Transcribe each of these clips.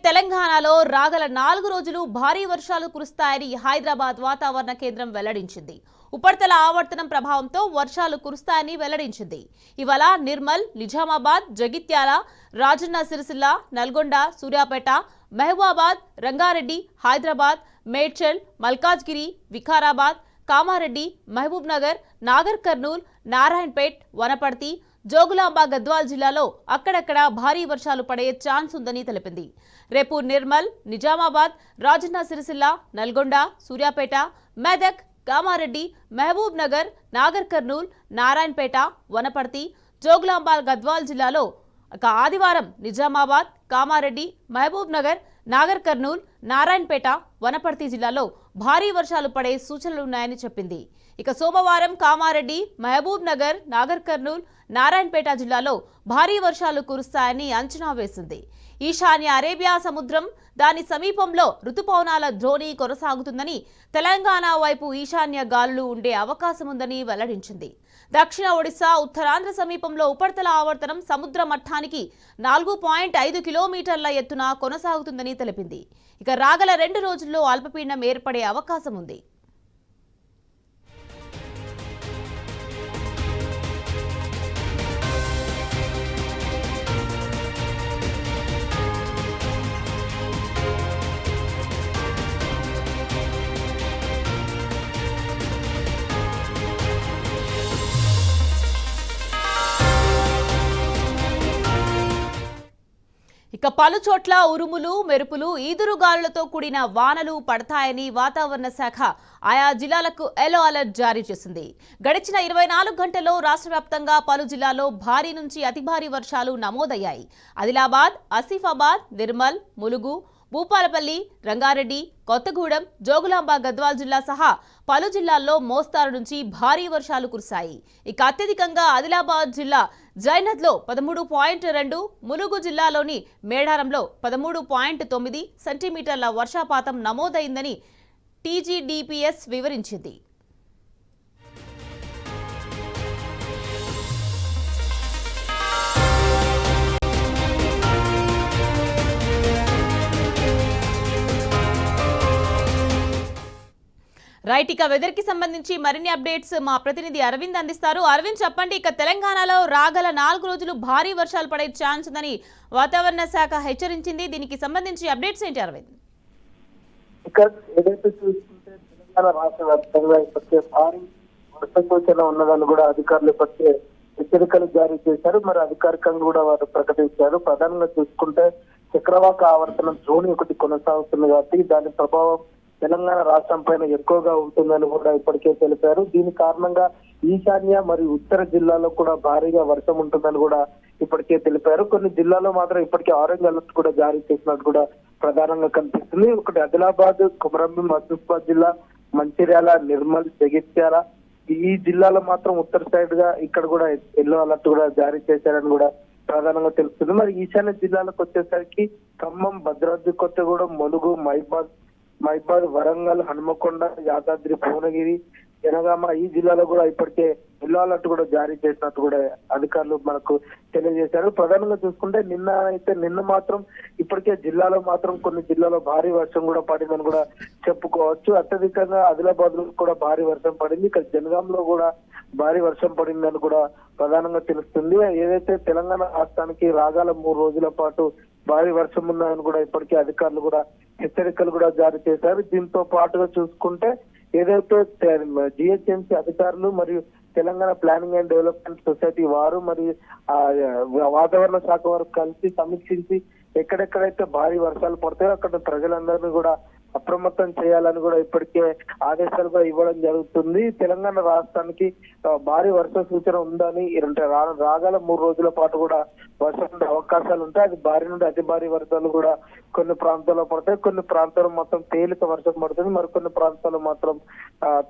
తెలంగాణలో రాగల 4 రోజులు భారీ వర్షాలు కురుస్తాయని హైదరాబాద్ వాతావరణ కేంద్రం వెల్లడించింది. ఉపరితల ఆవర్తనం ప్రభావంతో వర్షాలు కురుస్తాయని వెల్లడించింది. ఇవాళ నిర్మల్, నిజామాబాద్, జగిత్యాల, రాజన్న సిరిసిల్ల, నల్గొండ, సూర్యాపేట, మహబూబాబాద్, రంగారెడ్డి, హైదరాబాద్, మేడ్చల్, మల్కాజ్గిరి, వికారాబాద్, కామారెడ్డి, మహబూబ్ నగర్, నాగర్ కర్నూల్, నారాయణపేట్, వనపర్తి, జోగులాంబ గద్వాల్ జిల్లాలో అక్కడక్కడ భారీ వర్షాలు పడే ఛాన్స్ ఉందని తెలిపింది. రేపు నిర్మల్, నిజామాబాద్, రాజన్న సిరిసిల్ల, నల్గొండ, సూర్యాపేట, మెదక్, కామారెడ్డి, మహబూబ్ నగర్, నాగర్ కర్నూల్, నారాయణపేట, వనపర్తి, జోగులాంబ గద్వాల్ జిల్లాలో ఆదివారం నిజామాబాద్, కామారెడ్డి, మహబూబ్ నగర్, నాగర్ కర్నూల్, నారాయణపేట, వనపర్తి జిల్లాలో భారీ వర్షాలు పడే సూచనలున్నాయని చెప్పింది. ఇక సోమవారం కామారెడ్డి, మహబూబ్ నగర్, నాగర్ కర్నూల్, నారాయణపేట జిల్లాలో భారీ వర్షాలు కురుస్తాయని అంచనా వేసింది. ఈశాన్య అరేబియా సముద్రం, దాని సమీపంలో రుతుపవనాల ద్రోణి కొనసాగుతుందని, తెలంగాణ వైపు ఈశాన్య గాలులు ఉండే అవకాశం ఉందని వెల్లడించింది. దక్షిణ ఒడిశా, ఉత్తరాంధ్ర సమీపంలో ఉపరితల ఆవర్తనం సముద్ర మట్టానికి 4.5 కిలోమీటర్ల ఎత్తున కొనసాగుతుందని తెలిపింది. ఇక రాగల 2 రోజుల్లో అల్పపీడనం ఏర్పడే అవకాశం ఉంది. ఇక పలు చోట్ల ఉరుములు, మెరుపులు, ఈదురుగాలులతో కూడిన వానలు పడతాయని వాతావరణ శాఖ ఆయా జిల్లాలకు ఎల్లో అలర్ట్ జారీ చేసింది. గడిచిన 24 గంటల్లో రాష్ట్ర వ్యాప్తంగా పలు జిల్లాల్లో భారీ నుంచి అతి భారీ వర్షాలు నమోదయ్యాయి. ఆదిలాబాద్, ఆసిఫాబాద్, నిర్మల్, ములుగు, భూపాలపల్లి, రంగారెడ్డి, కొత్తగూడెం, జోగులాంబ గద్వాల్ జిల్లా సహా పలు జిల్లాల్లో మోస్తారు నుంచి భారీ వర్షాలు కురిశాయి. ఇక అత్యధికంగా ఆదిలాబాద్ జిల్లా జైనథ్లో 13.2, ములుగు జిల్లాలోని మేడారంలో 13.9 సెంటీమీటర్ల వర్షపాతం నమోదైందని టీజీడీపీఎస్ వివరించింది. రైట్, ఇక వెదర్ కి సంబంధించి మరిన్ని అప్డేట్స్ మా ప్రతినిధి అరవింద్ అందిస్తారు. అరవింద్, చెప్పండి, ఇక తెలంగాణలో రాగల 4 రోజులు భారీ వర్షాలు పడే ఛాన్స్ ఉందని వాతావరణ శాఖ హెచ్చరించింది. దీనికి సంబంధించి అప్డేట్స్ ఏంటి అరవింద్? ఇక ఏదైతే చూసుకుంటే తెలంగాణ రాష్ట్ర వ్యాప్తంగా ఇప్పటికే భారీ వర్ష సూచన ఉన్నదని కూడా అధికారులు ఇప్పటికే హెచ్చరికలు జారీ చేశారు. మరి అధికారికంగా కూడా వారు ప్రకటించారు. ప్రధానంగా చూసుకుంటే చక్రవాక ఆవర్తనం ద్రోణి ఒకటి కొనసాగుతుంది కాబట్టి దాని ప్రభావం తెలంగాణ రాష్ట్రం పైన ఎక్కువగా ఉంటుందని కూడా ఇప్పటికే తెలిపారు. దీని కారణంగా ఈశాన్య మరియు ఉత్తర జిల్లాలో కూడా భారీగా వర్షం ఉంటుందని కూడా ఇప్పటికే తెలిపారు. కొన్ని జిల్లాలో మాత్రం ఇప్పటికే ఆరెంజ్ అలర్ట్ కూడా జారీ చేసినట్టు కూడా ప్రధానంగా కనిపిస్తుంది. ఒకటి ఆదిలాబాద్, కొమరంభీం, ఆసిఫాబాద్ జిల్లా, మంచిర్యాల, నిర్మల్, జగిత్యాల ఈ జిల్లాలో మాత్రం ఉత్తర సైడ్ గా ఇక్కడ కూడా ఎల్లో అలర్ట్ కూడా జారీ చేశారని కూడా ప్రధానంగా తెలుస్తుంది. మరి ఈశాన్య జిల్లాలకు వచ్చేసరికి ఖమ్మం, భద్రాద్రి కొత్తగూడెం, ములుగు, మహిబాద్, వరంగల్, హనుమకొండ, యాదాద్రి, భువనగిరి, జనగామ ఈ జిల్లాలో కూడా ఇప్పటికే ఎల్లో అలర్ట్ కూడా జారీ చేసినట్టు కూడా అధికారులు మనకు తెలియజేశారు. ప్రధానంగా చూసుకుంటే నిన్న మాత్రం ఇప్పటికే జిల్లాలో మాత్రం కొన్ని జిల్లాలో భారీ వర్షం కూడా పడిందని కూడా చెప్పుకోవచ్చు. అత్యధికంగా ఆదిలాబాద్ లో కూడా భారీ వర్షం పడింది. ఇక్కడ జనగాంలో కూడా భారీ వర్షం పడిందని కూడా ప్రధానంగా తెలుస్తుంది. ఏదైతే తెలంగాణ రాష్ట్రానికి రాగల 3 రోజుల పాటు భారీ వర్షం ఉందని కూడా ఇప్పటికే అధికారులు కూడా హెచ్చరికలు కూడా జారీ చేశారు. దీంతో పాటుగా చూసుకుంటే ఏదైతే జిహెచ్ఎంసీ అధికారులు మరియు Telangana planning and development society వారు మరియు వాతావరణ శాఖ వారు కలిసి సమీక్షించి ఎక్కడెక్కడైతే భారీ వర్షాలు పడతాయో అక్కడ ప్రజలందరినీ కూడా అప్రమత్తం చేయాలని కూడా ఇప్పటికే ఆదేశాలు కూడా ఇవ్వడం జరుగుతుంది. తెలంగాణ రాష్ట్రానికి భారీ వర్ష సూచన ఉందని రాగల 3 రోజుల పాటు కూడా వర్షం ఉండే అవకాశాలు ఉంటాయి. అది భారీ నుండి అతి భారీ వర్షాలు కూడా కొన్ని ప్రాంతాల్లో పడతాయి. కొన్ని ప్రాంతాల్లో మాత్రం తేలిక వర్షం పడుతుంది. మరికొన్ని ప్రాంతాల్లో మాత్రం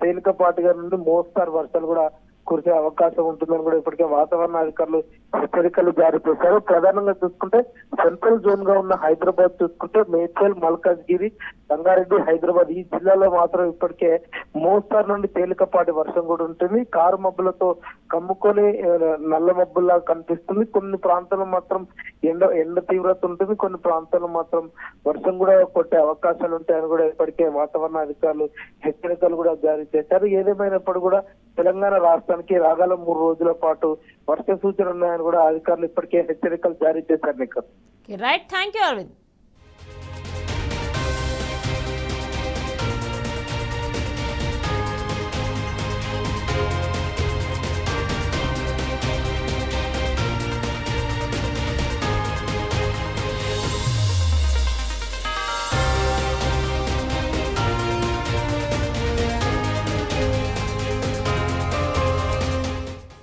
తేలికపాటిగా నుండి మోస్తారు వర్షాలు కూడా కురిసే అవకాశం ఉంటుందని కూడా ఇప్పటికే వాతావరణ అధికారులు హెచ్చరికలు జారీ చేశారు. ప్రధానంగా చూసుకుంటే సెంట్రల్ జోన్ గా ఉన్న హైదరాబాద్ చూసుకుంటే మేడ్చల్, మల్కాజ్గిరి, రంగారెడ్డి, హైదరాబాద్ ఈ జిల్లాలో మాత్రం ఇప్పటికే మోస్తారు నుండి తేలికపాటి వర్షం కూడా ఉంటుంది. కారు మబ్బులతో కమ్ముకొని నల్ల మబ్బుల్లా కనిపిస్తుంది. కొన్ని ప్రాంతాల్లో మాత్రం ఎండ తీవ్రత ఉంటుంది. కొన్ని ప్రాంతాల్లో మాత్రం వర్షం కూడా కొట్టే అవకాశాలు ఉంటాయని కూడా ఇప్పటికే వాతావరణ అధికారులు హెచ్చరికలు కూడా జారీ చేశారు. ఏదేమైనప్పుడు కూడా తెలంగాణ రాష్ట్రానికి రాగల 3 రోజుల పాటు వర్ష సూచనలు ఉన్నాయని కూడా అధికారులు ఇప్పటికే హెచ్చరికలు జారీ చేశారు. Right, thank you Arvind.